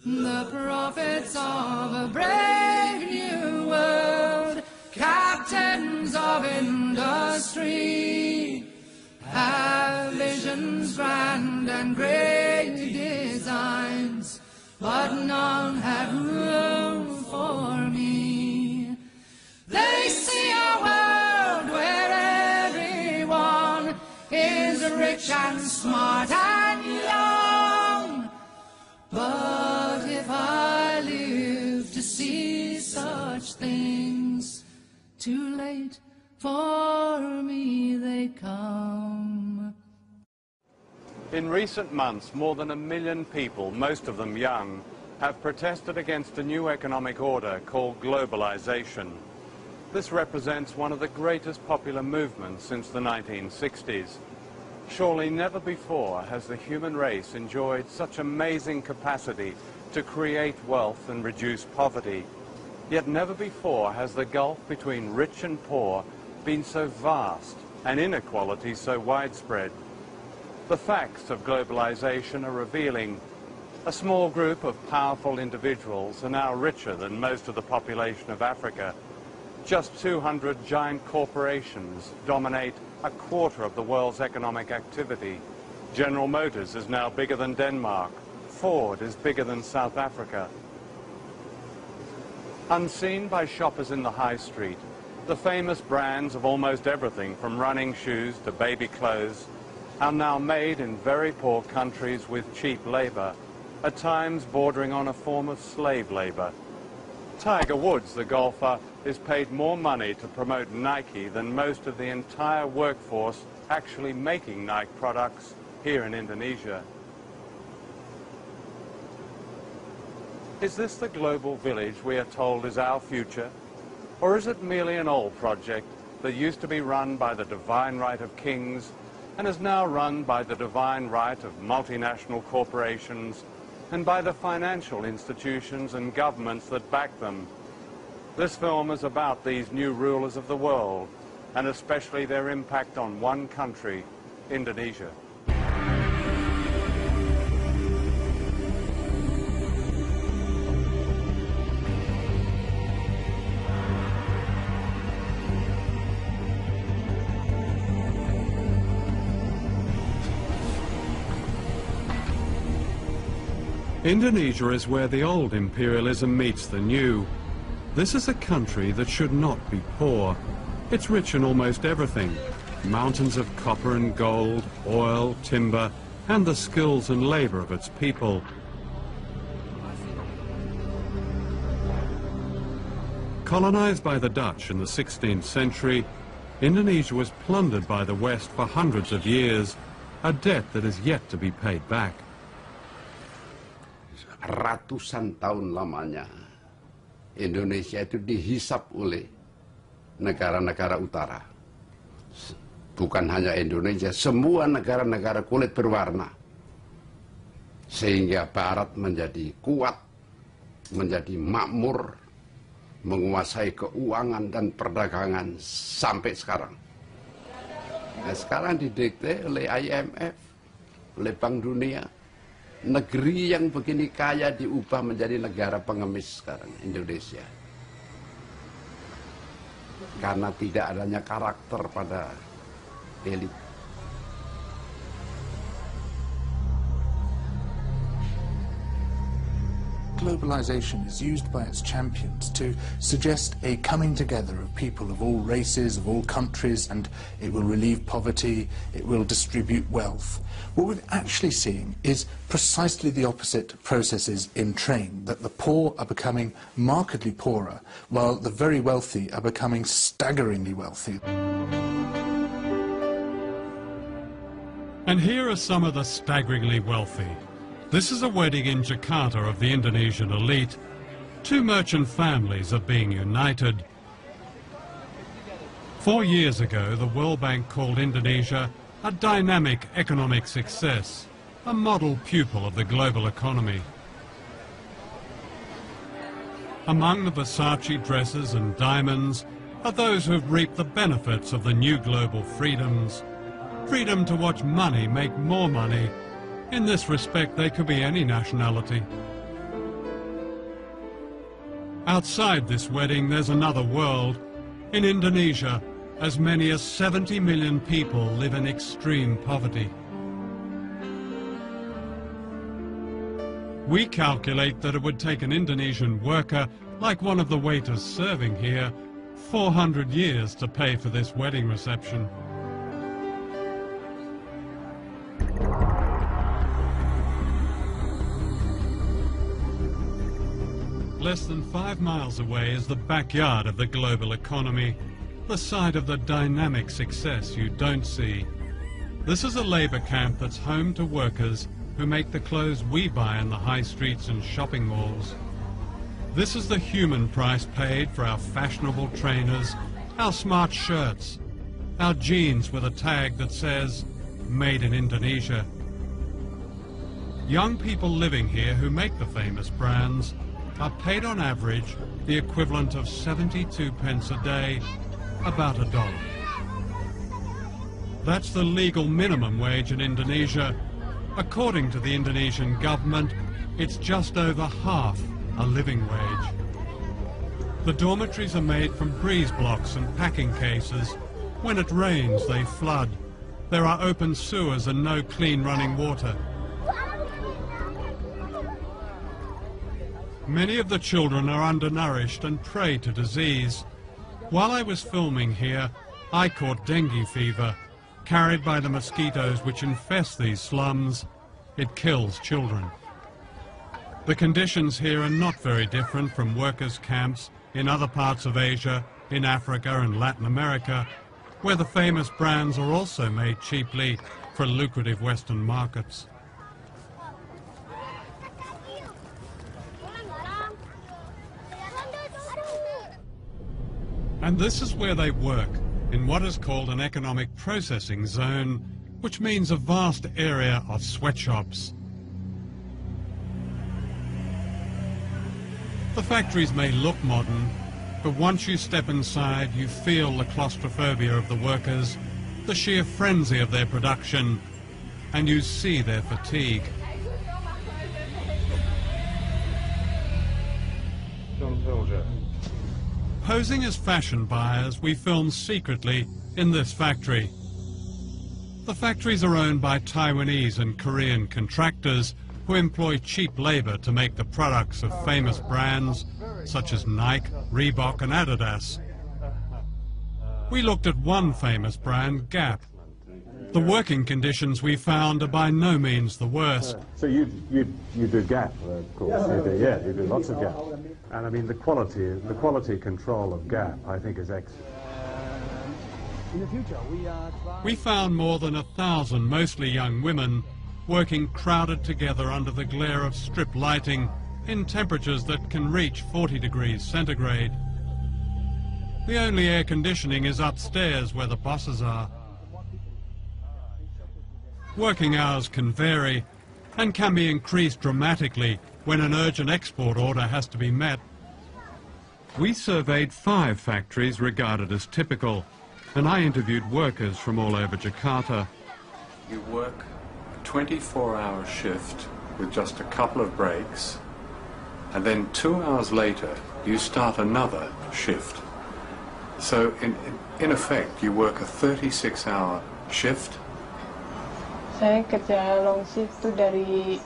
The prophets of a brave new world, captains of industry, have visions grand and great designs, but none have room for me. They see a world where everyone is rich and smart and young, but if I live to see such things, too late for me they come. In recent months, more than 1 million people, most of them young, have protested against a new economic order called globalization. This represents one of the greatest popular movements since the 1960s. Surely never before has the human race enjoyed such amazing capacity to create wealth and reduce poverty. Yet never before has the gulf between rich and poor been so vast and inequality so widespread. The facts of globalization are revealing. A small group of powerful individuals are now richer than most of the population of Africa. Just 200 giant corporations dominate 1/4 of the world's economic activity. General Motors is now bigger than Denmark. Ford is bigger than South Africa. Unseen by shoppers in the high street, the famous brands of almost everything from running shoes to baby clothes are now made in very poor countries with cheap labor, at times bordering on a form of slave labor. Tiger Woods, the golfer, is paid more money to promote Nike than most of the entire workforce actually making Nike products here in Indonesia. Is this the global village we are told is our future? Or is it merely an old project that used to be run by the divine right of kings and is now run by the divine right of multinational corporations and by the financial institutions and governments that back them? This film is about these new rulers of the world, and especially their impact on one country, Indonesia. Indonesia is where the old imperialism meets the new. This is a country that should not be poor. It's rich in almost everything. Mountains of copper and gold, oil, timber, and the skills and labor of its people. Colonized by the Dutch in the 16th century, Indonesia was plundered by the West for hundreds of years, a debt that is yet to be paid back. Ratusan tahun lamanya Indonesia itu dihisap oleh negara-negara utara. Bukan hanya Indonesia, semua negara-negara kulit berwarna. Sehingga Barat menjadi kuat, menjadi makmur, menguasai keuangan dan perdagangan sampai sekarang. Nah, sekarang didikte oleh IMF, oleh Bank Dunia. Negeri yang begini kaya diubah menjadi negara pengemis sekarang, Indonesia. Karena tidak adanya karakter pada elit. Globalization is used by its champions to suggest a coming together of people of all races, of all countries, and it will relieve poverty, it will distribute wealth. What we're actually seeing is precisely the opposite processes in train, that the poor are becoming markedly poorer, while the very wealthy are becoming staggeringly wealthy. And here are some of the staggeringly wealthy. This is a wedding in Jakarta of the Indonesian elite. 2 merchant families are being united. 4 years ago, the World Bank called Indonesia a dynamic economic success, a model pupil of the global economy. Among the Versace dresses and diamonds are those who have reaped the benefits of the new global freedoms. Freedom to watch money make more money. In this respect, they could be any nationality. Outside this wedding, there's another world. In Indonesia, as many as 70 million people live in extreme poverty. We calculate that it would take an Indonesian worker, like one of the waiters serving here, 400 years to pay for this wedding reception. Less than 5 miles away is the backyard of the global economy, the site of the dynamic success you don't see. This is a labour camp that's home to workers who make the clothes we buy in the high streets and shopping malls. This is the human price paid for our fashionable trainers, our smart shirts, our jeans with a tag that says, "Made in Indonesia." Young people living here who make the famous brands are paid on average the equivalent of 72 pence a day, about $1. That's the legal minimum wage in Indonesia. According to the Indonesian government, it's just over half a living wage. The dormitories are made from breeze blocks and packing cases. When it rains, they flood. There are open sewers and no clean running water. Many of the children are undernourished and prey to disease. While I was filming here, I caught dengue fever, carried by the mosquitoes which infest these slums. It kills children. The conditions here are not very different from workers' camps in other parts of Asia, in Africa and Latin America, where the famous brands are also made cheaply for lucrative Western markets. And this is where they work, in what is called an economic processing zone, which means a vast area of sweatshops. The factories may look modern, but once you step inside, you feel the claustrophobia of the workers, the sheer frenzy of their production, and you see their fatigue. John Pilger. Posing as fashion buyers, we film secretly in this factory. The factories are owned by Taiwanese and Korean contractors who employ cheap labor to make the products of famous brands such as Nike, Reebok and Adidas. We looked at one famous brand, Gap. The working conditions we found are by no means the worst. So you do Gap, of course. You do lots of Gap. And I mean the quality control of Gap, I think, is excellent. We found more than 1,000 mostly young women working crowded together under the glare of strip lighting in temperatures that can reach 40 degrees centigrade. The only air conditioning is upstairs where the bosses are. Working hours can vary and can be increased dramatically when an urgent export order has to be met. We surveyed 5 factories regarded as typical, and I interviewed workers from all over Jakarta. You work a 24-hour shift with just a couple of breaks, and then 2 hours later you start another shift. So in effect you work a 36-hour shift. Saya kerja long shift itu dari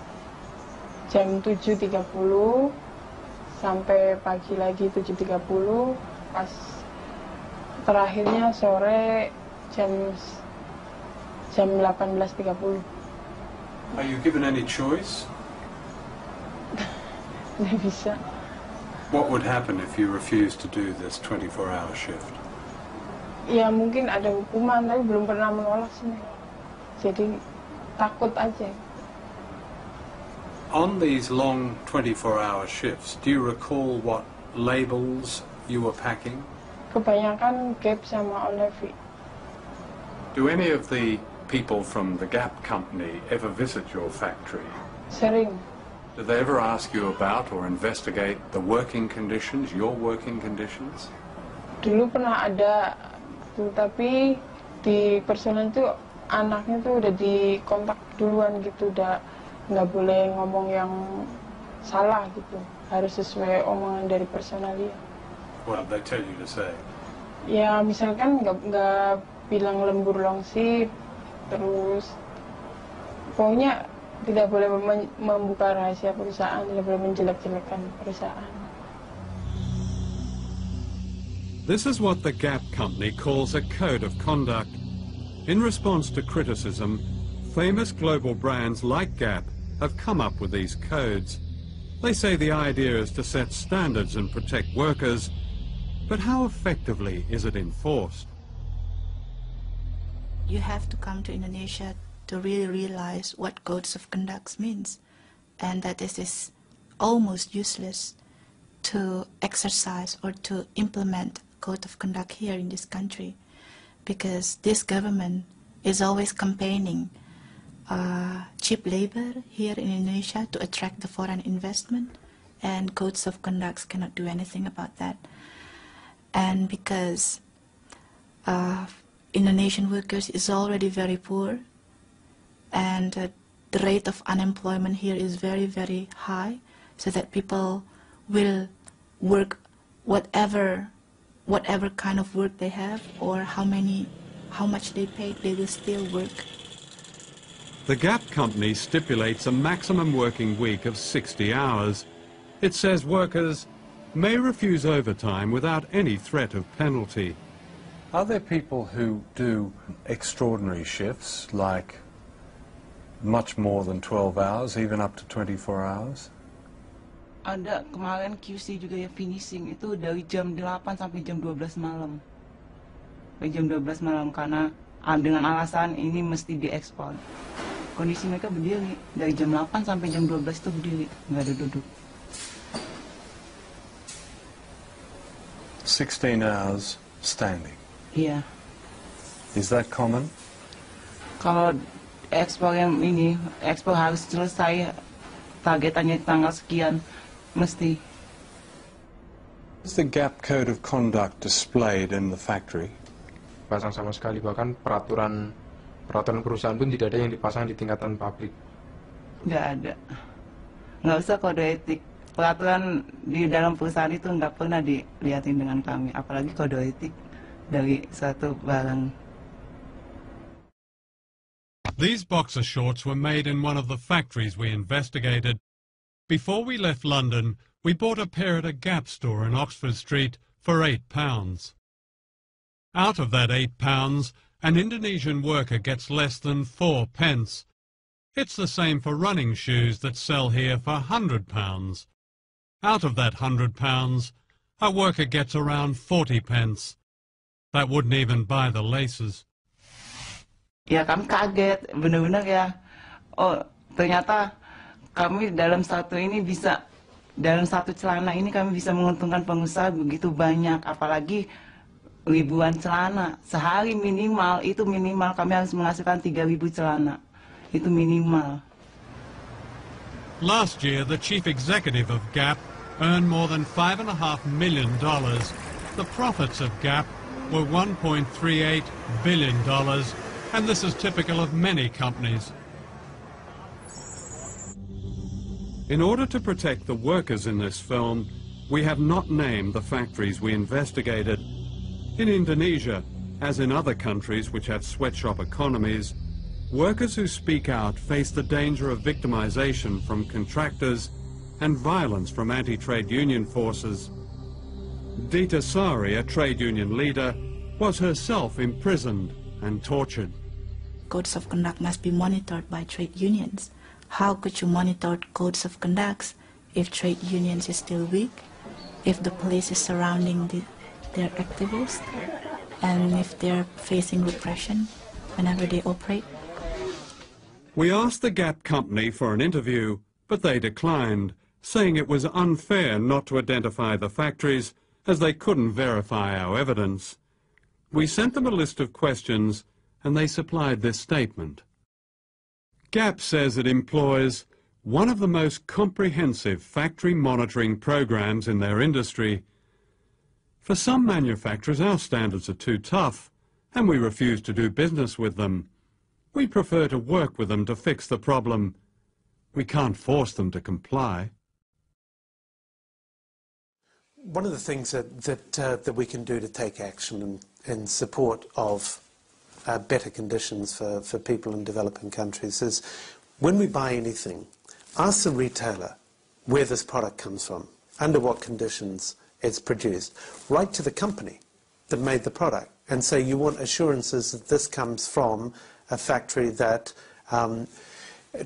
jam 7.30 sampai pagi lagi 7.30, pas terakhirnya sore jam 18.30. Are you given any choice? Nggak bisa. What would happen if you refused to do this 24-hour shift? Ya mungkin ada hukuman, tapi belum pernah menolak sih. Jadi takut aja. On these long 24-hour shifts, do you recall what labels you were packing? Kebanyakan Gap sama Olive. Do any of the people from the Gap company ever visit your factory? Sering. Do they ever ask you about or investigate the working conditions, your working conditions? Dulu pernah ada, tapi di personal itu anaknya tuh udah dikontak duluan gitu, udah nggak boleh ngomong yang salah gitu. Harus sesuai omongan dari personalia. What did they tell you to say? Ya misalkan nggak bilang lembur longsip, terus pokoknya tidak boleh membuka rahasia perusahaan, tidak boleh menjelek-jelekan perusahaan. This is what the Gap company calls a code of conduct. In response to criticism, famous global brands like Gap have come up with these codes. They say the idea is to set standards and protect workers, but how effectively is it enforced? You have to come to Indonesia to really realize what codes of conduct means, and that it is almost useless to exercise or to implement code of conduct here in this country, because this government is always campaigning cheap labor here in Indonesia to attract the foreign investment, and codes of conduct cannot do anything about that. And because Indonesian workers is already very poor, and the rate of unemployment here is very, very high, so that people will work whatever kind of work they have, or how much they pay, they will still work. The Gap company stipulates a maximum working week of 60 hours. It says workers may refuse overtime without any threat of penalty. Are there people who do extraordinary shifts, like much more than 12 hours, even up to 24 hours? Ada, kemarin QC juga ya finishing itu dari jam 8 sampai jam 12 malam. Dari jam 12 malam karena dengan alasan ini mesti diekspor. Kondisi mereka berdiri dari jam 8 sampai jam 12 itu berdiri, nggak ada duduk. 16 hours standing. Iya. Is that common? Kalau ekspor yang ini, ekspor harus selesai targetannya tanggal sekian, mesti. Is the Gap Code of Conduct displayed in the factory? Pasang sama sekali, bahkan peraturan perusahaan pun tidak ada yang dipasang di tingkatan pabrik. Nggak ada. Nggak usah kode etik. Peraturan di dalam perusahaan itu nggak pernah dilihatin dengan kami, apalagi kode etik dari suatu barang. These boxer shorts were made in one of the factories we investigated. Before we left London, we bought a pair at a Gap store in Oxford Street for £8. Out of that £8, an Indonesian worker gets less than 4 pence. It's the same for running shoes that sell here for £100. Out of that £100, a worker gets around 40 pence. That wouldn't even buy the laces. Ya kami kaget, benar-benar ya. Oh, ternyata kami dalam satu celana ini kami bisa menguntungkan pengusaha begitu banyak, apalagi ribuan celana. Sehari minimal kami harus menghasilkan 3.000 celana. Itu minimal. Last year, the chief executive of Gap earned more than $5.5 million. The profits of Gap were $1.38 billion, and this is typical of many companies. In order to protect the workers in this film, we have not named the factories we investigated. In Indonesia, as in other countries which have sweatshop economies, workers who speak out face the danger of victimization from contractors and violence from anti-trade union forces. Dita Sari, a trade union leader, was herself imprisoned and tortured. Codes of conduct must be monitored by trade unions. How could you monitor codes of conduct if trade unions is still weak, if the police is surrounding their activists, and if they're facing repression whenever they operate? We asked the Gap company for an interview, but they declined, saying it was unfair not to identify the factories as they couldn't verify our evidence. We sent them a list of questions, and they supplied this statement. Gap says it employs one of the most comprehensive factory monitoring programs in their industry. For some manufacturers, our standards are too tough, and we refuse to do business with them. We prefer to work with them to fix the problem. We can't force them to comply. One of the things that we can do to take action in support of better conditions for people in developing countries is, when we buy anything, ask the retailer where this product comes from, under what conditions it's produced. Write to the company that made the product and say you want assurances that this comes from a factory that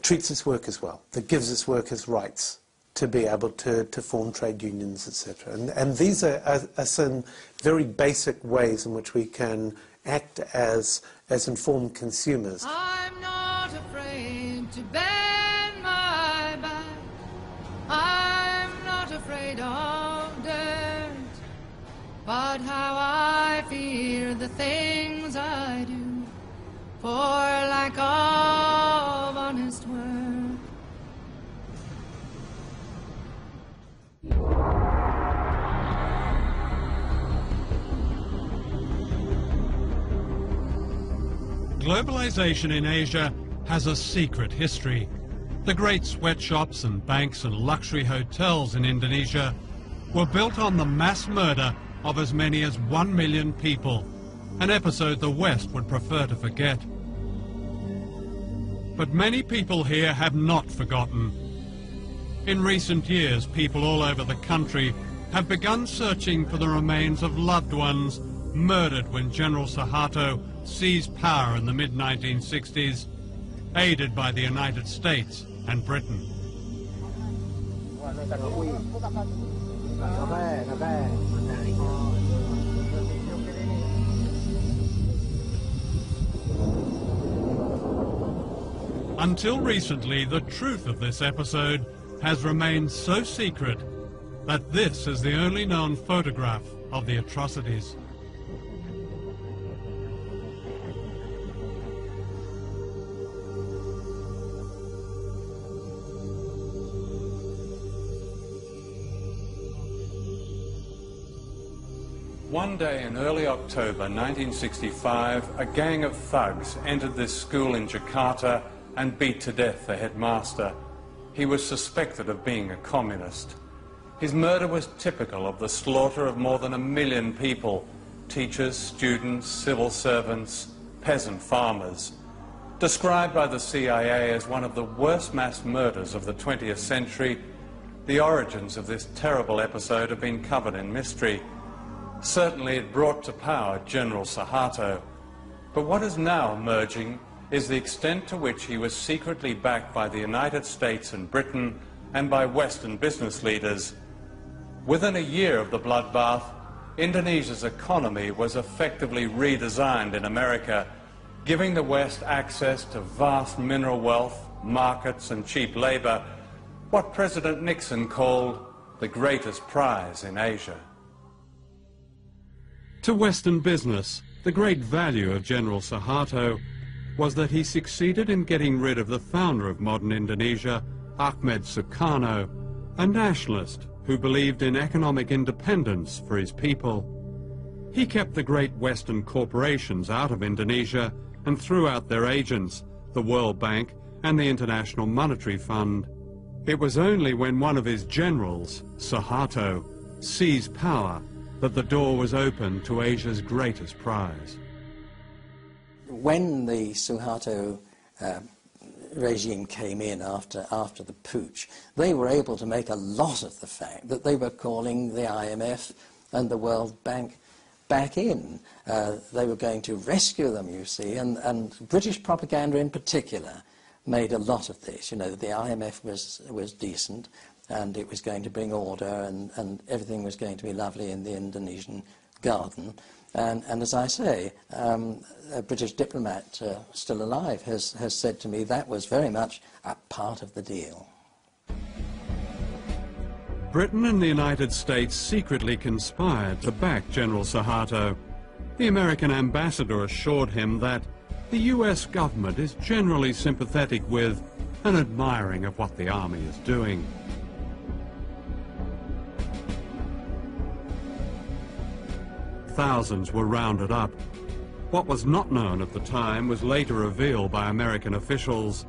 treats its workers well, that gives its workers rights to be able to form trade unions, etc. And these are some very basic ways in which we can act as informed consumers. I'm not afraid to bend my back. I'm not afraid of dirt. But how I fear the things I do for lack of honest work. Globalization in Asia has a secret history. The great sweatshops and banks and luxury hotels in Indonesia were built on the mass murder of as many as 1 million people, an episode the West would prefer to forget. But many people here have not forgotten. In recent years, people all over the country have begun searching for the remains of loved ones murdered when General Suharto seized power in the mid-1960s, aided by the United States and Britain. Until recently, the truth of this episode has remained so secret that this is the only known photograph of the atrocities. One day in early October 1965, a gang of thugs entered this school in Jakarta and beat to death the headmaster. He was suspected of being a communist. His murder was typical of the slaughter of more than 1 million people, teachers, students, civil servants, peasant farmers. Described by the CIA as one of the worst mass murders of the 20th century, the origins of this terrible episode have been covered in mystery. Certainly it brought to power General Suharto. But what is now emerging is the extent to which he was secretly backed by the United States and Britain and by Western business leaders. Within a year of the bloodbath, Indonesia's economy was effectively redesigned in America, giving the West access to vast mineral wealth, markets and cheap labor, what President Nixon called the greatest prize in Asia. To Western business, the great value of General Suharto was that he succeeded in getting rid of the founder of modern Indonesia, Ahmed Sukarno, a nationalist who believed in economic independence for his people. He kept the great Western corporations out of Indonesia and threw out their agents, the World Bank and the International Monetary Fund. It was only when one of his generals, Suharto, seized power that the door was open to Asia's greatest prize. When the Suharto regime came in after the putsch, they were able to make a lot of the fact that they were calling the IMF and the World Bank back in. They were going to rescue them, you see, and British propaganda in particular made a lot of this. You know, the IMF was decent, and it was going to bring order, and everything was going to be lovely in the Indonesian garden. And as I say, a British diplomat still alive has said to me that was very much a part of the deal. Britain and the United States secretly conspired to back General Suharto. The American ambassador assured him that the US government is generally sympathetic with and admiring of what the army is doing. Thousands were rounded up. What was not known at the time was later revealed by American officials.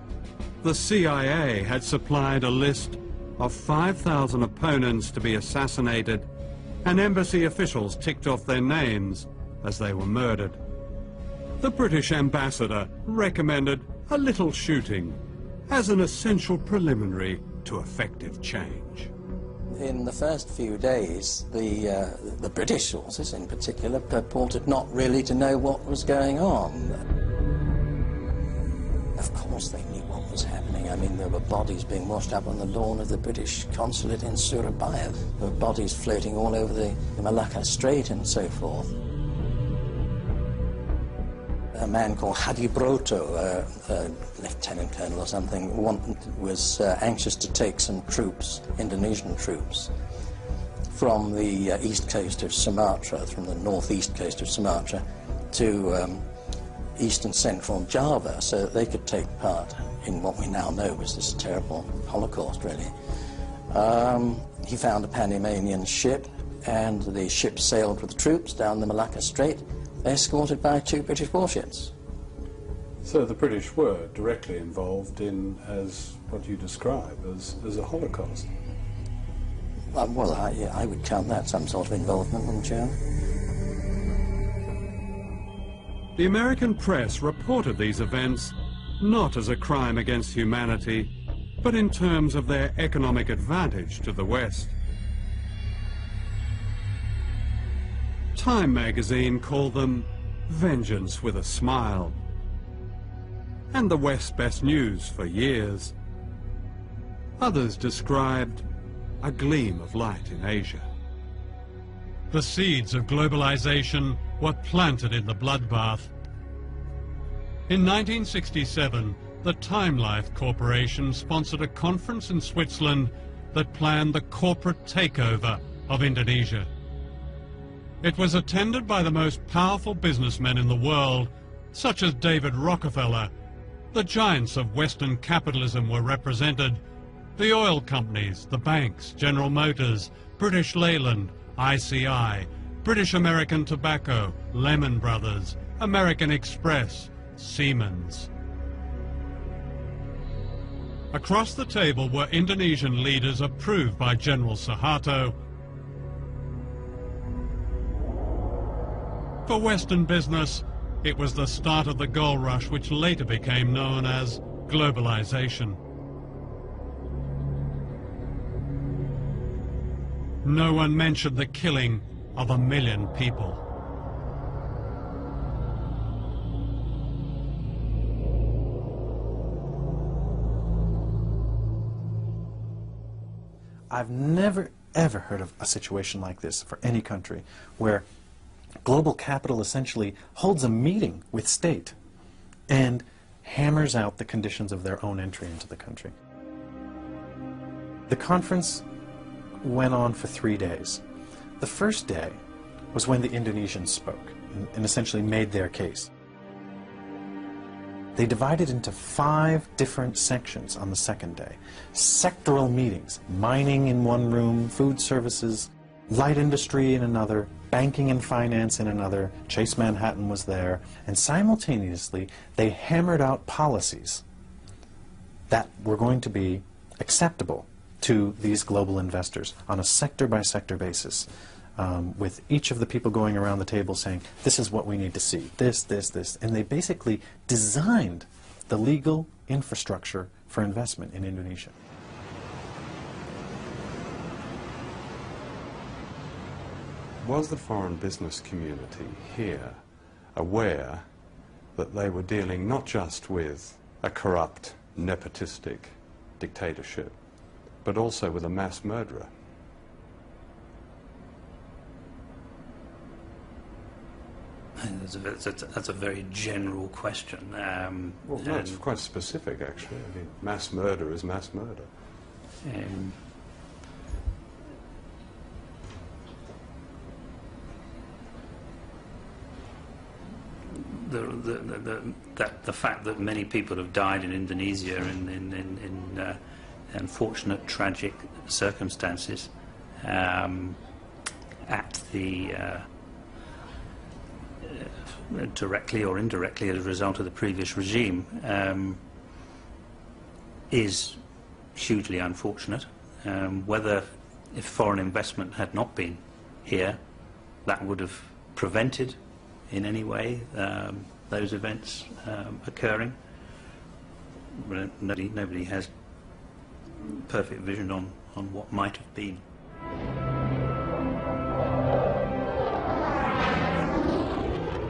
The CIA had supplied a list of 5,000 opponents to be assassinated and embassy officials ticked off their names as they were murdered. The British ambassador recommended a little shooting as an essential preliminary to effective change. In the first few days, the British sources in particular purported not really to know what was going on. Of course they knew what was happening. I mean, there were bodies being washed up on the lawn of the British consulate in Surabaya. There were bodies floating all over the Malacca Strait and so forth. A man called Hadibroto, a lieutenant colonel or something, was anxious to take some troops, Indonesian troops, from the east coast of Sumatra, from the northeast coast of Sumatra, to east and central Java, so that they could take part in what we now know was this terrible Holocaust, really. He found a Panamanian ship, and the ship sailed with the troops down the Malacca Strait, escorted by 2 British warships. So the British were directly involved in, as what you describe, as a Holocaust? Well, I would count that some sort of involvement, wouldn't you? The American press reported these events not as a crime against humanity, but in terms of their economic advantage to the West. Time magazine called them vengeance with a smile, and the West's best news for years. Others described a gleam of light in Asia. The seeds of globalization were planted in the bloodbath. In 1967, the Time Life Corporation sponsored a conference in Switzerland that planned the corporate takeover of Indonesia. It was attended by the most powerful businessmen in the world, such as David Rockefeller. The giants of Western capitalism were represented: the oil companies, the banks, General Motors, British Leyland, ICI, British American Tobacco, Lehman Brothers, American Express, Siemens. Across the table were Indonesian leaders approved by General Suharto. For Western business, it was the start of the gold rush which later became known as globalization. No one mentioned the killing of 1 million people. I've never, ever heard of a situation like this for any country, where global capital essentially holds a meeting with state and hammers out the conditions of their own entry into the country. The conference went on for 3 days. The first day was when the Indonesians spoke and essentially made their case. They divided into 5 different sections on the second day. Sectoral meetings, mining in one room, food services, light industry in another, banking and finance in another, Chase Manhattan was there, and simultaneously they hammered out policies that were going to be acceptable to these global investors on a sector-by-sector basis, with each of the people going around the table saying, this is what we need to see, this, and they basically designed the legal infrastructure for investment in Indonesia. Was the foreign business community here aware that they were dealing not just with a corrupt, nepotistic dictatorship, but also with a mass murderer? That's a very general question. Well, no, it's quite specific, actually. I mean, mass murder is mass murder. The fact that many people have died in Indonesia in unfortunate, tragic circumstances at the directly or indirectly as a result of the previous regime is hugely unfortunate. Whether if foreign investment had not been here that would have prevented in any way those events occurring. Nobody has perfect vision on what might have been.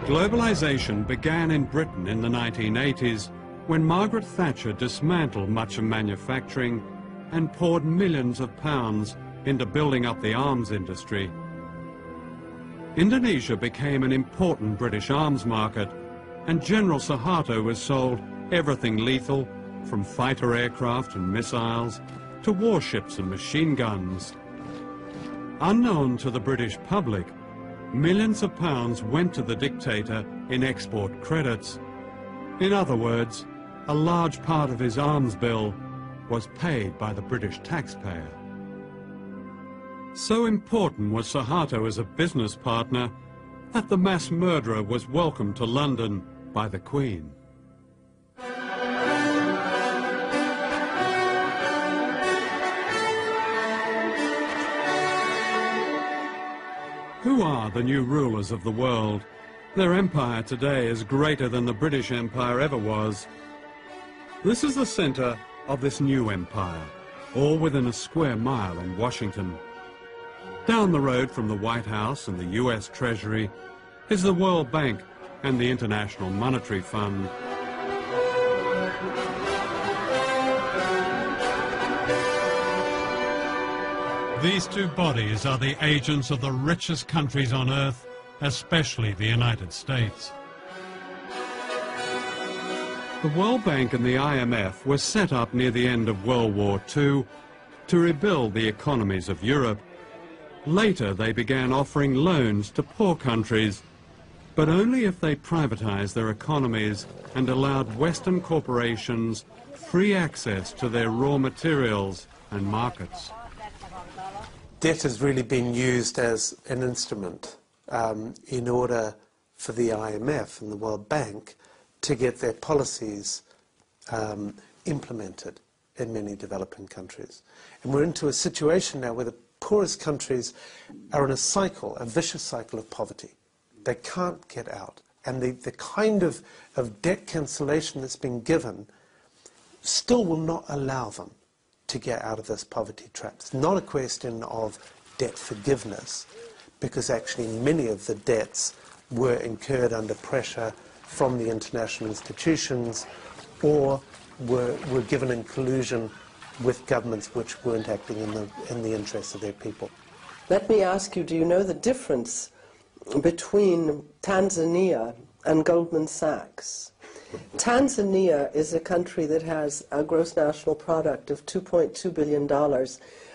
Globalization began in Britain in the 1980s when Margaret Thatcher dismantled much of manufacturing and poured millions of pounds into building up the arms industry. Indonesia became an important British arms market, and General Suharto was sold everything lethal, from fighter aircraft and missiles to warships and machine guns. Unknown to the British public, millions of pounds went to the dictator in export credits. In other words, a large part of his arms bill was paid by the British taxpayer. So important was Suharto as a business partner that the mass murderer was welcomed to London by the Queen. Who are the new rulers of the world? Their empire today is greater than the British Empire ever was. This is the center of this new empire, all within a square mile in Washington. Down the road from the White House and the US Treasury is the World Bank and the International Monetary Fund. These two bodies are the agents of the richest countries on earth, especially the United States. The World Bank and the IMF were set up near the end of World War II to rebuild the economies of Europe. Later, they began offering loans to poor countries, but only if they privatized their economies and allowed Western corporations free access to their raw materials and markets. Debt has really been used as an instrument in order for the IMF and the World Bank to get their policies implemented in many developing countries. And we're into a situation now where the poorest countries are in a cycle, a vicious cycle of poverty. They can't get out. And the kind of debt cancellation that's been given still will not allow them to get out of this poverty trap. It's not a question of debt forgiveness, because actually many of the debts were incurred under pressure from the international institutions or were given in collusion with governments which weren't acting in the interests of their people. Let me ask you, do you know the difference between Tanzania and Goldman Sachs? Tanzania is a country that has a gross national product of $2.2 billion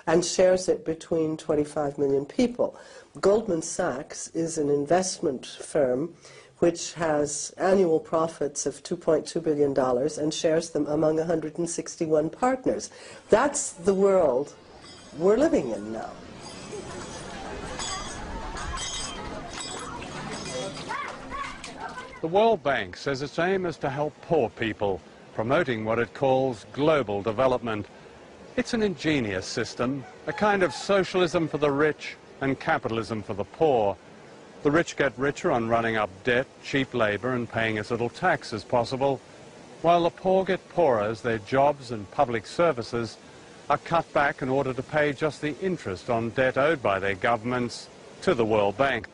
and shares it between 25 million people. Goldman Sachs is an investment firm which has annual profits of $2.2 billion and shares them among 161 partners. That's the world we're living in now. The World Bank says its aim is to help poor people, promoting what it calls global development. It's an ingenious system, a kind of socialism for the rich and capitalism for the poor. The rich get richer on running up debt, cheap labor, and paying as little tax as possible, while the poor get poorer as their jobs and public services are cut back in order to pay just the interest on debt owed by their governments to the World Bank.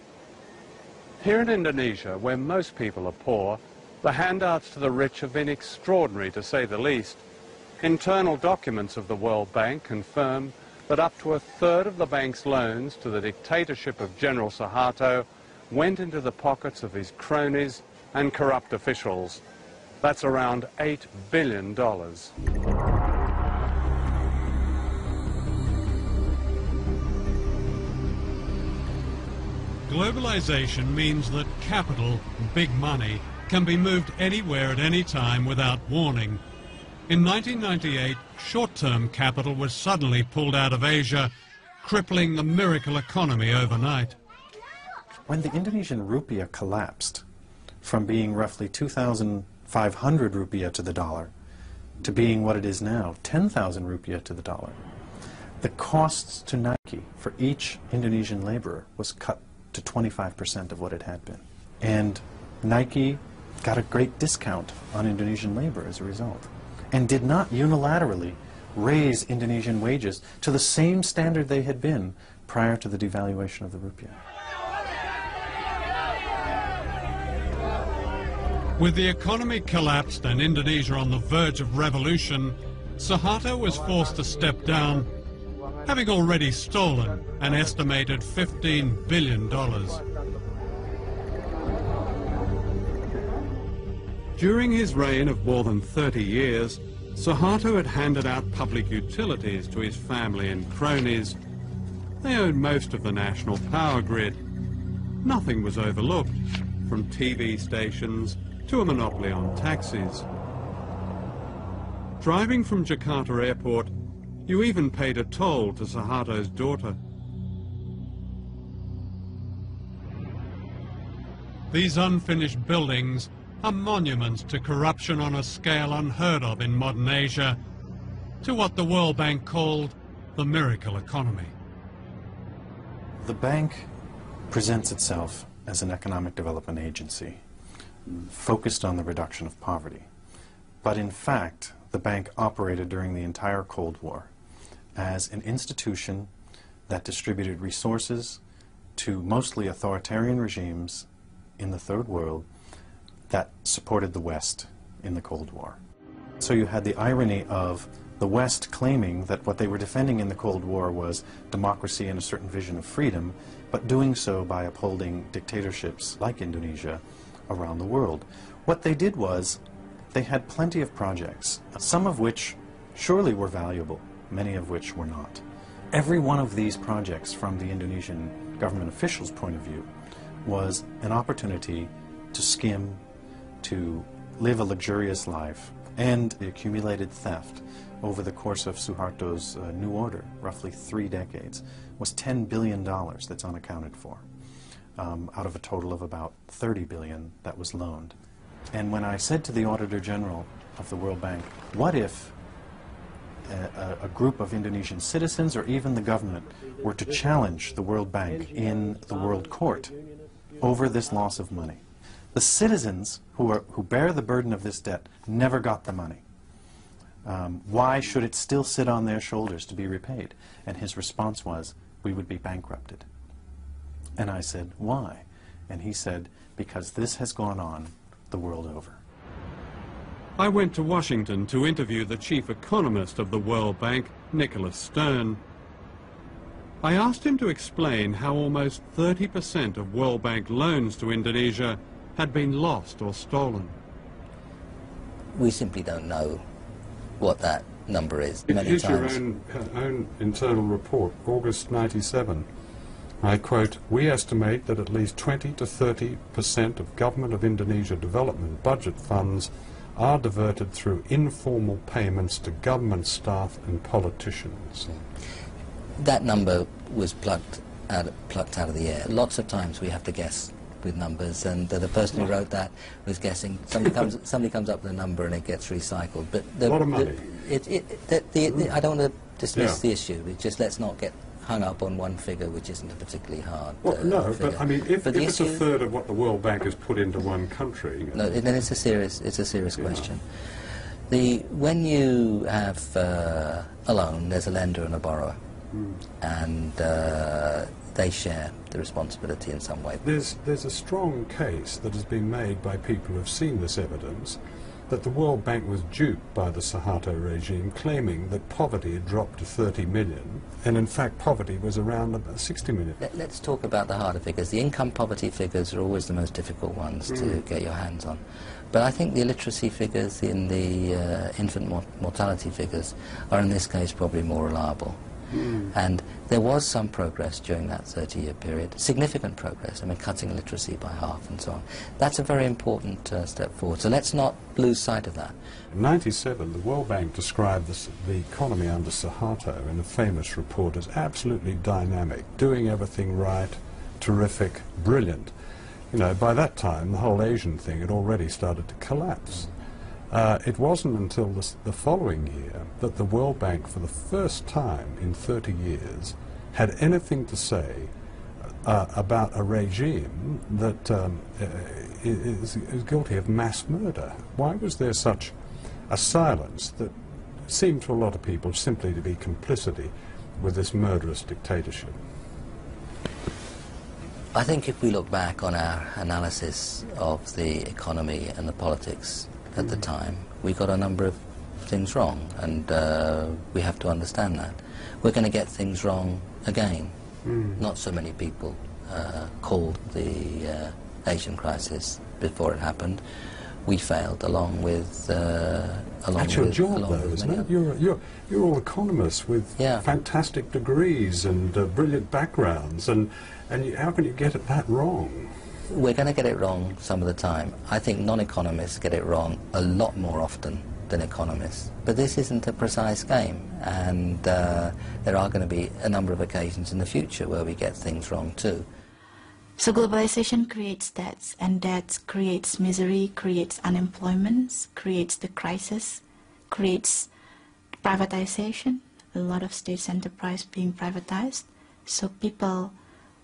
Here in Indonesia, where most people are poor, the handouts to the rich have been extraordinary, to say the least. Internal documents of the World Bank confirm that up to a third of the bank's loans to the dictatorship of General Suharto went into the pockets of his cronies and corrupt officials. That's around $8 billion. Globalization means that capital, big money, can be moved anywhere at any time without warning. In 1998, short-term capital was suddenly pulled out of Asia, crippling the miracle economy overnight. When the Indonesian rupiah collapsed from being roughly 2,500 rupiah to the dollar to being what it is now, 10,000 rupiah to the dollar, the costs to Nike for each Indonesian laborer was cut to 25% of what it had been. And Nike got a great discount on Indonesian labor as a result, and did not unilaterally raise Indonesian wages to the same standard they had been prior to the devaluation of the rupiah. With the economy collapsed and Indonesia on the verge of revolution, Suharto was forced to step down, having already stolen an estimated $15 billion. During his reign of more than 30 years, Suharto had handed out public utilities to his family and cronies. They owned most of the national power grid. Nothing was overlooked, from TV stations to a monopoly on taxis. Driving from Jakarta Airport, you even paid a toll to Suharto's daughter. These unfinished buildings are monuments to corruption on a scale unheard of in modern Asia, to what the World Bank called the miracle economy. The bank presents itself as an economic development agency focused on the reduction of poverty. But in fact, the bank operated during the entire Cold War as an institution that distributed resources to mostly authoritarian regimes in the Third World that supported the West in the Cold War. So you had the irony of the West claiming that what they were defending in the Cold War was democracy and a certain vision of freedom, but doing so by upholding dictatorships like Indonesia around the world. What they did was they had plenty of projects, some of which surely were valuable, many of which were not. Every one of these projects, from the Indonesian government officials' point of view, was an opportunity to skim, to live a luxurious life, and the accumulated theft over the course of Suharto's new order, roughly 3 decades, was $10 billion that's unaccounted for, out of a total of about $30 billion that was loaned. And when I said to the Auditor General of the World Bank, what if a group of Indonesian citizens or even the government were to challenge the World Bank in the World Court over this loss of money? The citizens who bear the burden of this debt never got the money. Why should it still sit on their shoulders to be repaid? And his response was, we would be bankrupted. And I said, why? And he said, because this has gone on the world over. I went to Washington to interview the chief economist of the World Bank, Nicholas Stern. I asked him to explain how almost 30% of World Bank loans to Indonesia had been lost or stolen. We simply don't know what that number is. Here's your own internal report, August 97. I quote, we estimate that at least 20 to 30% of Government of Indonesia development budget funds are diverted through informal payments to government staff and politicians. That number was plucked out of the air. Lots of times we have to guess with numbers, and the person who wrote that was guessing. Somebody comes up with a number and it gets recycled. But a lot of money. I don't want to dismiss the issue. Just let's not get hung up on one figure, which isn't a particularly hard no, figure. but I mean, if it's a third of what the World Bank has put into one country... No, then it's a serious question. When you have a loan, there's a lender and a borrower, and they share the responsibility in some way. There's a strong case that has been made by people who have seen this evidence that the World Bank was duped by the Suharto regime, claiming that poverty had dropped to 30 million, and in fact poverty was around about 60 million. Let's talk about the harder figures. The income poverty figures are always the most difficult ones to get your hands on. But I think the illiteracy figures in the infant mortality figures are in this case probably more reliable. And there was some progress during that 30-year period, significant progress, I mean cutting illiteracy by half and so on. That's a very important step forward, so let's not lose sight of that. In 97, the World Bank described the economy under Suharto in a famous report as absolutely dynamic, doing everything right, terrific, brilliant. You know, by that time the whole Asian thing had already started to collapse. It wasn't until the following year that the World Bank, for the first time in 30 years, had anything to say about a regime that is guilty of mass murder. Why was there such a silence that seemed to a lot of people simply to be complicity with this murderous dictatorship? I think if we look back on our analysis of the economy and the politics at the time, we got a number of things wrong, and we have to understand that. We're going to get things wrong again. Not so many people called the Asian crisis before it happened. We failed, along with That's your job, though, isn't it? You're all economists with fantastic degrees and brilliant backgrounds, and how can you get it that wrong? We're going to get it wrong some of the time. I think non-economists get it wrong a lot more often than economists. But this isn't a precise game, and there are going to be a number of occasions in the future where we get things wrong too. So globalization creates debts, and debts creates misery, creates unemployment, creates the crisis, creates privatization, a lot of states' enterprise being privatized. So people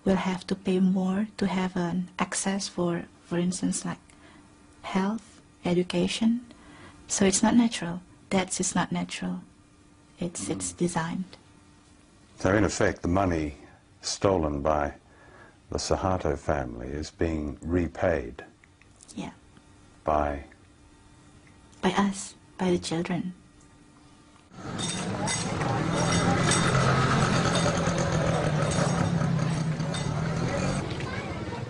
will have to pay more to have an access for instance, like health, education. So it's not natural. Debts is not natural. It's designed. So in effect, the money stolen by the Suharto family is being repaid. Yeah. By us, by the children.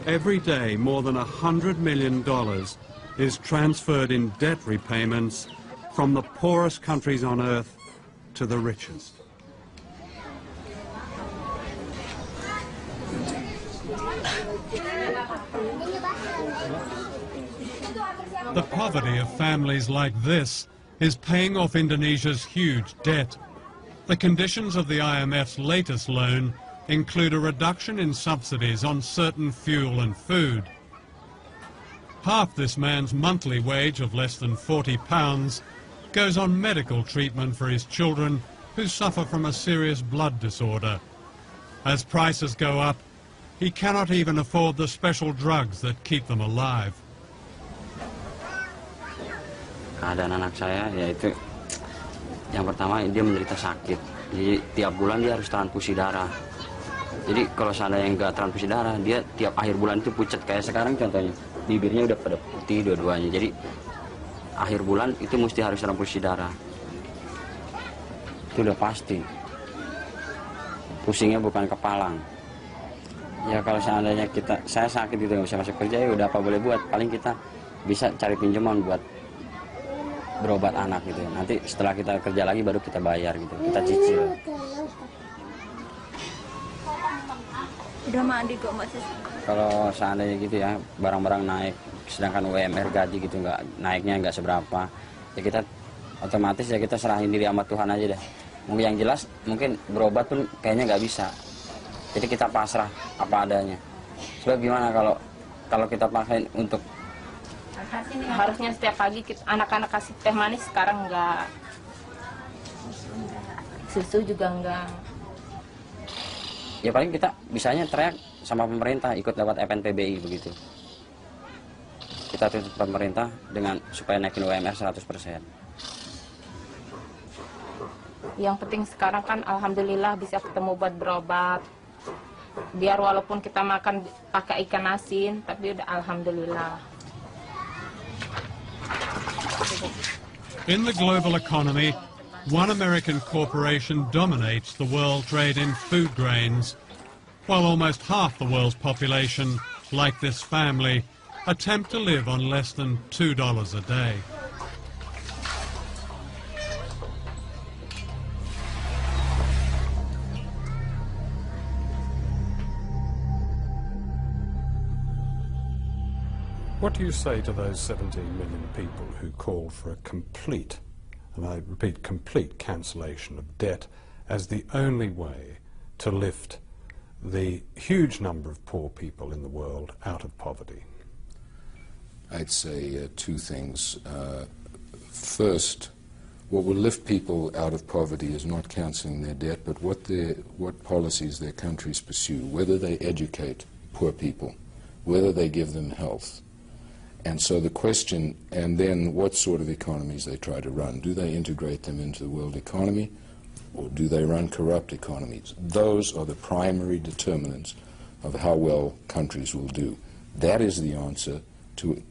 Every day, more than $100 million is transferred in debt repayments from the poorest countries on earth to the richest. The poverty of families like this is paying off Indonesia's huge debt. The conditions of the IMF's latest loan include a reduction in subsidies on certain fuel and food. Half this man's monthly wage of less than £40 goes on medical treatment for his children who suffer from a serious blood disorder. As prices go up, he cannot even afford the special drugs that keep them alive. Keadaan anak saya yaitu yang pertama, dia menderita sakit. Jadi tiap bulan dia harus transfusi darah. Jadi kalau seandainya nggak transfusi darah, dia tiap akhir bulan itu pucat. Kayak sekarang contohnya, bibirnya udah pada putih dua-duanya. Jadi akhir bulan itu mesti harus transfusi darah. Itu udah pasti. Pusingnya bukan kepalang. Ya kalau seandainya saya sakit gitu nggak bisa masuk kerja, ya udah apa boleh buat. Paling kita bisa cari pinjaman buat berobat anak gitu. Nanti setelah kita kerja lagi baru kita bayar gitu. Kita cicil. Udah mandi kok masih. Kalau seandainya gitu ya, barang-barang naik, sedangkan UMR gaji gitu naiknya nggak seberapa, ya kita otomatis ya kita serahin diri sama Tuhan aja deh. Mungkin yang jelas mungkin berobat pun kayaknya nggak bisa. Jadi kita pasrah apa adanya. Sebab gimana kalau kita paksain untuk harusnya setiap pagi anak-anak kasih teh manis, sekarang nggak. Susu juga nggak. Ya paling kita bisanya teriak sama pemerintah, ikut lewat FNPBI begitu. Kita tuntut pemerintah dengan supaya naikin UMR 100%. Yang penting sekarang kan alhamdulillah bisa ketemu buat berobat. Biar walaupun kita makan pakai ikan asin, tapi udah alhamdulillah. In the global economy, one American corporation dominates the world trade in food grains, while almost half the world's population, like this family, attempt to live on less than $2 a day. What do you say to those 17 million people who call for a complete, and I repeat, complete cancellation of debt as the only way to lift the huge number of poor people in the world out of poverty? I'd say two things. First, what will lift people out of poverty is not cancelling their debt, but what policies their countries pursue, whether they educate poor people, whether they give them health. And so the question, and then what sort of economies they try to run. Do they integrate them into the world economy, or do they run corrupt economies? Those are the primary determinants of how well countries will do. That is the answer to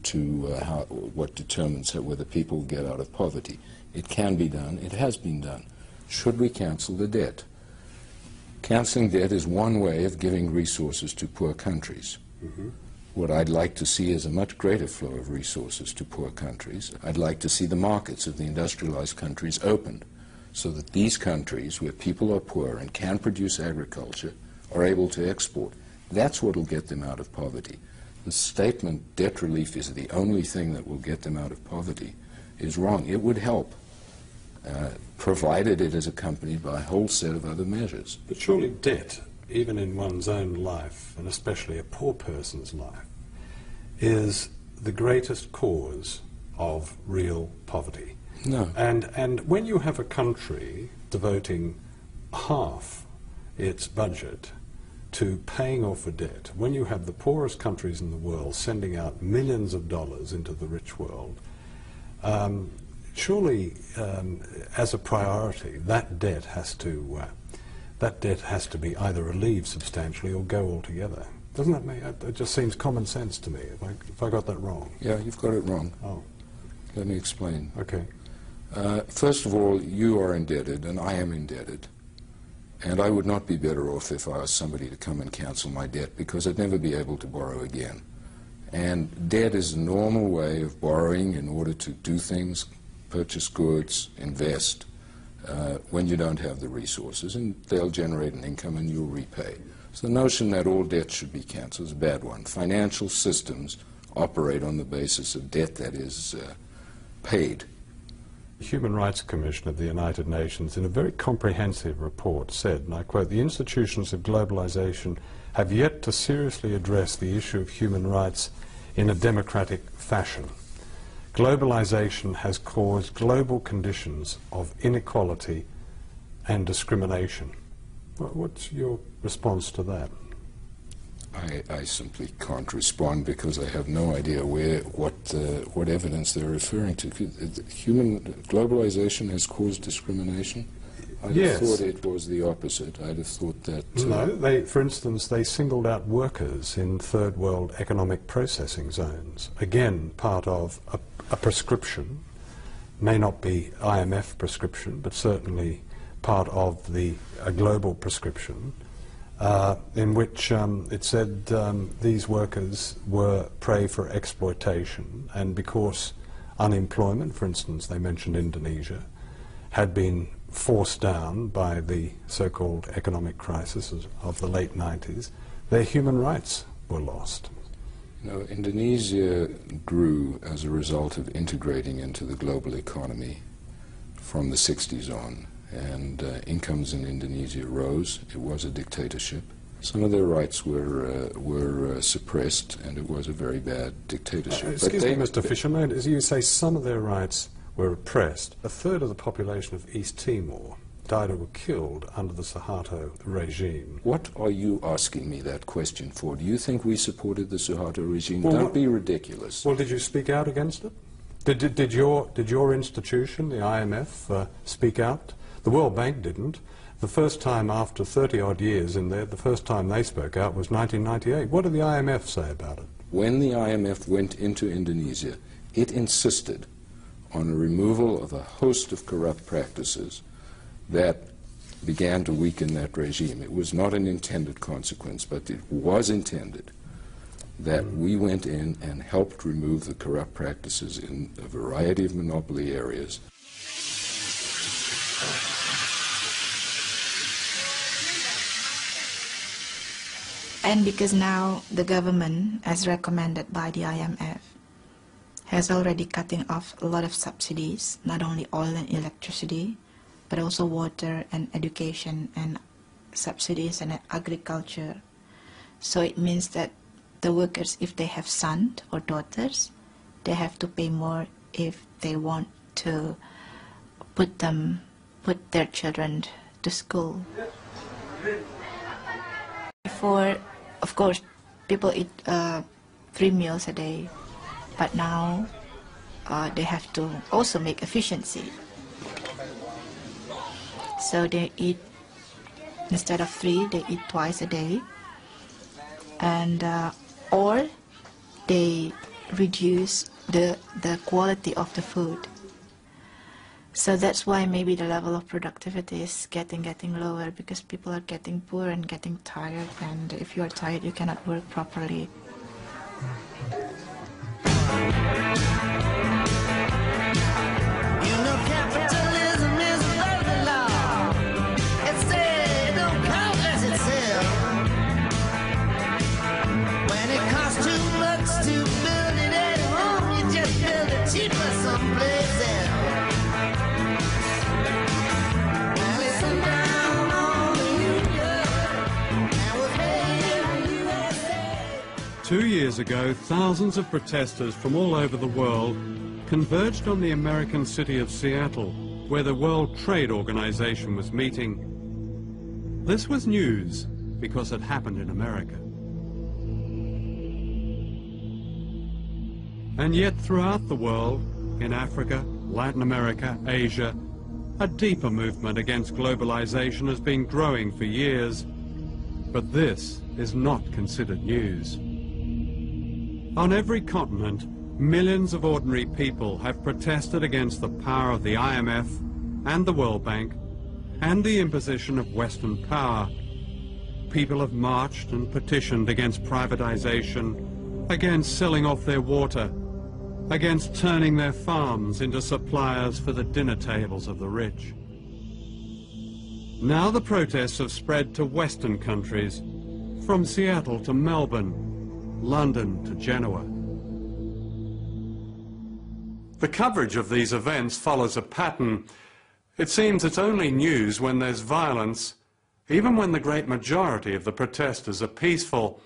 what determines whether people get out of poverty. It can be done. It has been done. Should we cancel the debt? Cancelling debt is one way of giving resources to poor countries. Mm-hmm. What I'd like to see is a much greater flow of resources to poor countries. I'd like to see the markets of the industrialized countries opened so that these countries, where people are poor and can produce agriculture, are able to export. That's what will get them out of poverty. The statement, debt relief is the only thing that will get them out of poverty, is wrong. It would help, provided it is accompanied by a whole set of other measures. But surely debt, even in one's own life, and especially a poor person's life, is the greatest cause of real poverty. No. And when you have a country devoting half its budget to paying off a debt, when you have the poorest countries in the world sending out millions of dollars into the rich world, surely as a priority, that debt has to be either relieved substantially or go altogether. Doesn't that make it just seems common sense to me? If I got that wrong. Yeah, you've got it wrong. Oh, let me explain. Okay. First of all, you are indebted, and I am indebted. And I would not be better off if I asked somebody to come and cancel my debt, because I'd never be able to borrow again. And debt is a normal way of borrowing in order to do things, purchase goods, invest, when you don't have the resources, and they'll generate an income and you'll repay. So the notion that all debt should be cancelled is a bad one. Financial systems operate on the basis of debt that is paid. The Human Rights Commission of the United Nations, in a very comprehensive report, said, and I quote, "The institutions of globalization have yet to seriously address the issue of human rights in a democratic fashion. Globalization has caused global conditions of inequality and discrimination." What's your response to that? I simply can't respond because I have no idea what evidence they're referring to. Globalization has caused discrimination? I'd have thought it was the opposite. I'd have thought that... No, for instance, they singled out workers in third world economic processing zones. Again, part of a prescription, may not be IMF prescription, but certainly part of a global prescription, in which it said these workers were prey for exploitation, and because unemployment, for instance, they mentioned Indonesia, had been forced down by the so-called economic crisis of the late 90s, their human rights were lost. You know, Indonesia grew as a result of integrating into the global economy from the 60s on, and incomes in Indonesia rose. It was a dictatorship. Some of their rights were suppressed, and it was a very bad dictatorship. Excuse me, Mr. Fisher, as you say, some of their rights were oppressed. A third of the population of East Timor died or were killed under the Suharto regime. What are you asking me that question for? Do you think we supported the Suharto regime? Well, don't be ridiculous. Well, did you speak out against it? Did your institution, the IMF, speak out? The World Bank didn't. The first time after 30-odd years in there, the first time they spoke out was 1998. What did the IMF say about it? When the IMF went into Indonesia, it insisted on the removal of a host of corrupt practices that began to weaken that regime. It was not an intended consequence, but it was intended that we went in and helped remove the corrupt practices in a variety of monopoly areas. And because now the government, as recommended by the IMF, has already cutting off a lot of subsidies, not only oil and electricity, but also water and education and subsidies and agriculture. So it means that the workers, if they have sons or daughters, they have to pay more if they want to put their children to school. Before, of course, people eat 3 meals a day, but now they have to also make efficiency. So they eat, instead of 3, they eat twice a day, and or they reduce the quality of the food. So that's why maybe the level of productivity is getting lower, because people are getting poor and getting tired, and if you are tired you cannot work properly. Two years ago, thousands of protesters from all over the world converged on the American city of Seattle, where the World Trade Organization was meeting. This was news because it happened in America. And yet throughout the world, in Africa, Latin America, Asia, a deeper movement against globalization has been growing for years. But this is not considered news. On every continent, millions of ordinary people have protested against the power of the IMF and the World Bank and the imposition of Western power. People have marched and petitioned against privatization, against selling off their water, against turning their farms into suppliers for the dinner tables of the rich. Now the protests have spread to Western countries, from Seattle to Melbourne, London to Genoa. The coverage of these events follows a pattern. It seems it's only news when there's violence, even when the great majority of the protesters are peaceful.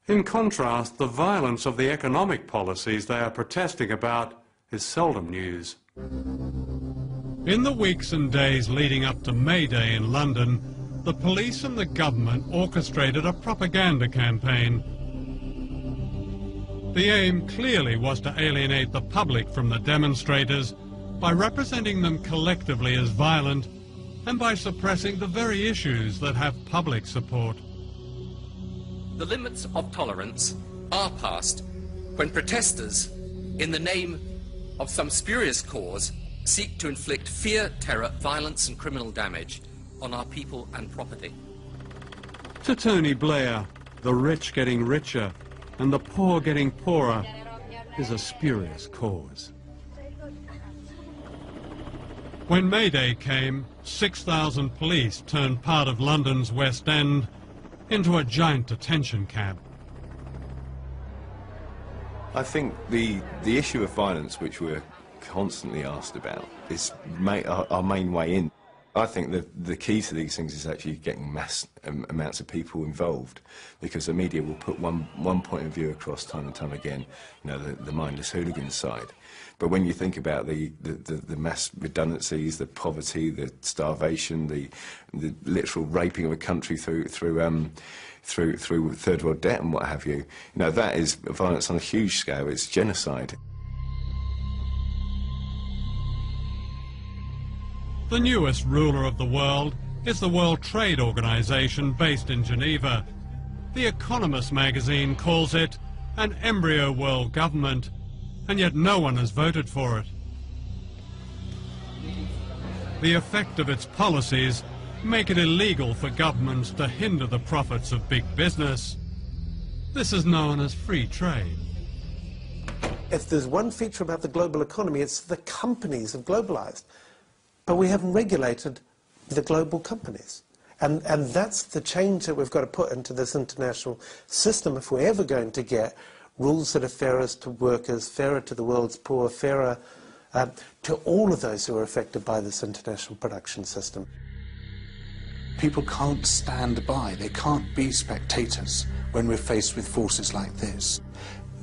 In contrast, the violence of the economic policies they are protesting about is seldom news. In the weeks and days leading up to May Day in London, the police and the government orchestrated a propaganda campaign. The aim clearly was to alienate the public from the demonstrators by representing them collectively as violent and by suppressing the very issues that have public support. The limits of tolerance are passed when protesters, in the name of some spurious cause, seek to inflict fear, terror, violence and criminal damage on our people and property. To Tony Blair, the rich getting richer and the poor getting poorer is a spurious cause. When May Day came, 6,000 police turned part of London's West End into a giant detention camp. I think the issue of violence, which we're constantly asked about, is our main way in. I think the key to these things is actually getting mass amounts of people involved, because the media will put one point of view across time and time again, you know, the mindless hooligan side. But when you think about the mass redundancies, the poverty, the starvation, the literal raping of a country through third world debt and what have you, you know, that is violence on a huge scale. It's genocide. The newest ruler of the world is the World Trade Organization based in Geneva. The Economist magazine calls it an embryo world government, and yet no one has voted for it. The effect of its policies make it illegal for governments to hinder the profits of big business. This is known as free trade. If there's one feature about the global economy, it's the companies have globalized. But we haven't regulated the global companies. And that's the change that we've got to put into this international system if we're ever going to get rules that are fairer to workers, fairer to the world's poor, fairer to all of those who are affected by this international production system. People can't stand by, they can't be spectators when we're faced with forces like this.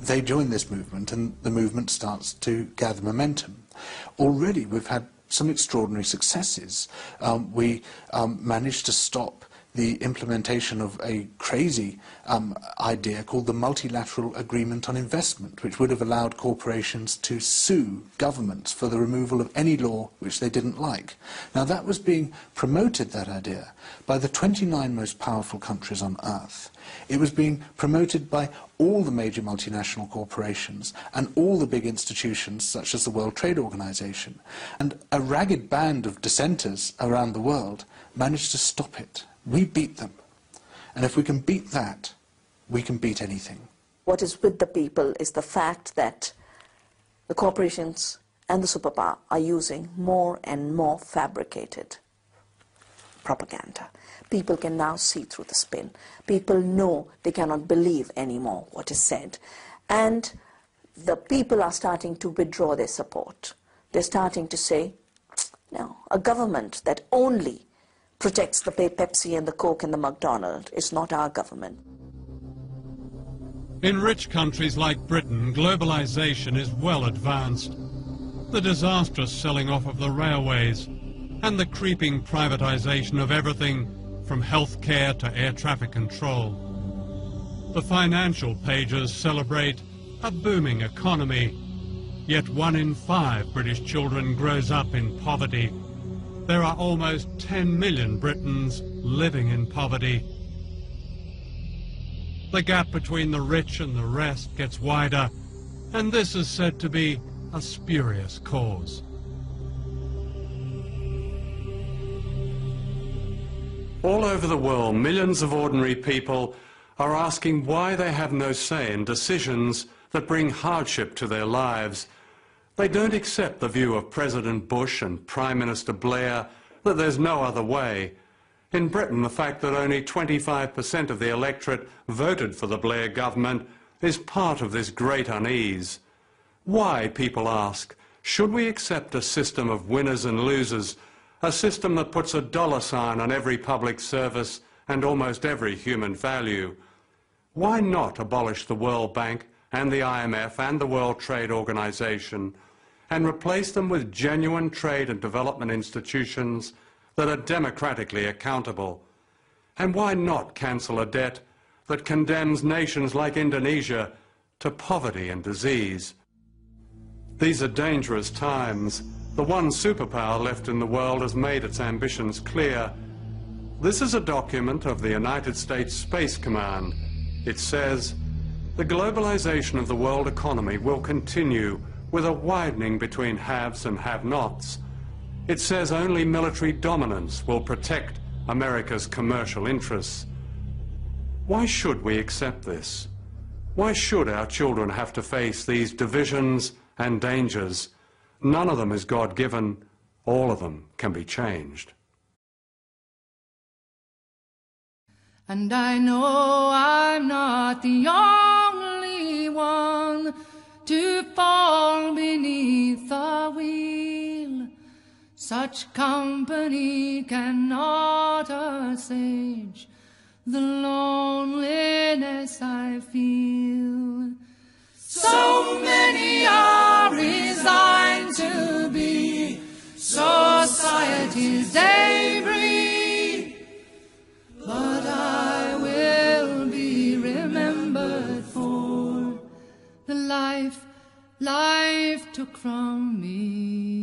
they join this movement and the movement starts to gather momentum. Already we've had some extraordinary successes. We managed to stop the implementation of a crazy idea called the Multilateral Agreement on Investment, which would have allowed corporations to sue governments for the removal of any law which they didn't like. Now that was being promoted, that idea, by the 29 most powerful countries on earth. It was being promoted by all the major multinational corporations and all the big institutions such as the World Trade Organization. And a ragged band of dissenters around the world managed to stop it. We beat them. And if we can beat that, we can beat anything. What is with the people is the fact that the corporations and the superpower are using more and more fabricated propaganda. People can now see through the spin. People know they cannot believe anymore what is said. And the people are starting to withdraw their support. They're starting to say, no, a government that only protects the Pepsi and the Coke and the McDonald's is not our government. In rich countries like Britain, globalization is well advanced. The disastrous selling off of the railways and the creeping privatization of everything from healthcare to air traffic control. The financial pages celebrate a booming economy, yet 1 in 5 British children grows up in poverty. There are almost 10 million Britons living in poverty. The gap between the rich and the rest gets wider, and this is said to be a spurious cause. All over the world, millions of ordinary people are asking why they have no say in decisions that bring hardship to their lives. They don't accept the view of President Bush and Prime Minister Blair that there's no other way. In Britain, the fact that only 25% of the electorate voted for the Blair government is part of this great unease. Why, people ask, should we accept a system of winners and losers, a system that puts a dollar sign on every public service and almost every human value? Why not abolish the World Bank and the IMF and the World Trade Organization and replace them with genuine trade and development institutions that are democratically accountable? And why not cancel a debt that condemns nations like Indonesia to poverty and disease? These are dangerous times. The one superpower left in the world has made its ambitions clear. This is a document of the United States Space Command. It says, the globalization of the world economy will continue with a widening between haves and have-nots. It says only military dominance will protect America's commercial interests. Why should we accept this? Why should our children have to face these divisions and dangers? None of them is God-given. All of them can be changed. And I know I'm not the only one to fall beneath the wheel. Such company cannot assuage the loneliness I feel. So many are resigned to be society's debris, but I will be remembered for the life took from me.